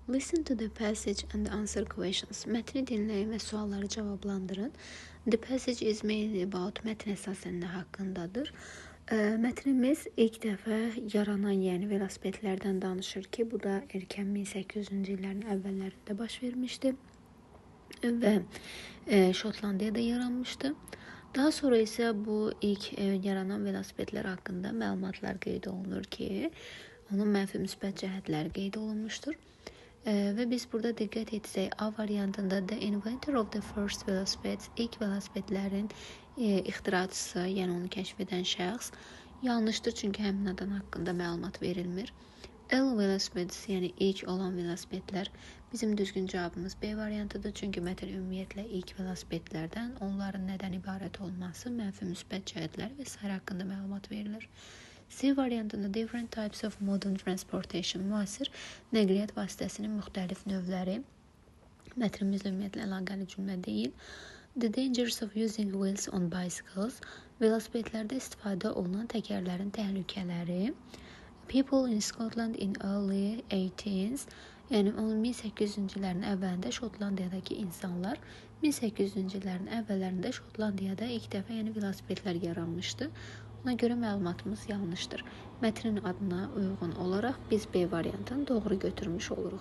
Listen to the passage and answer questions. Mətni dinləyin və sualları cavablandırın. The passage is mainly about mətn əsasən nə haqqındadır. Mətnimiz ilk dəfə yaranan, yəni velosipedlərdən danışır ki, bu da erkən 1800-cü illərin əvvəllərində baş vermişdi və Şotlandiyada yaranmışdı. Daha sonra isə bu ilk yaranan velosipedlər haqqında məlumatlar qeyd olunur ki, onun mənfi müsbət cəhətləri qeyd olunmuşdur. Və biz burada diqqət etsək, A variantında the inventor of the first velocipedes, ilk velosipedlərin ixtiraçısı, yəni onu kəşf edən şəxs yanlışdır, çünki həmin adam haqqında məlumat verilmir. L velocipedes, yəni ilk olan velosipedlər, bizim düzgün cavabımız B variantıdır, çünki mətn ümumiyyətlə ilk velosipedlərdən, onların nədən ibarət olması, mənfi müsbət cəhətləri və s. haqqında məlumat verilir. C variantında different types of modern transportation, müasir nəqliyyat vasitəsinin müxtəlif növləri, mətnimizlə ümumiyyətlə əlaqəli cümlə deyil. The dangers of using wheels on bicycles, velosipedlərdə istifadə olunan təkərlərin təhlükələri. People in Scotland in early 18s, yəni 1800-cü illərin əvvəlində Şotlandiyadakı insanlar 1800-cü illərin əvvəllərində Şotlandiyada ilk dəfə yəni velosipedlər yaranmışdı. Ona görə məlumatımız yanlışdır. Mətnin adına uyğun olaraq biz B variantını doğru götürmüş oluruq.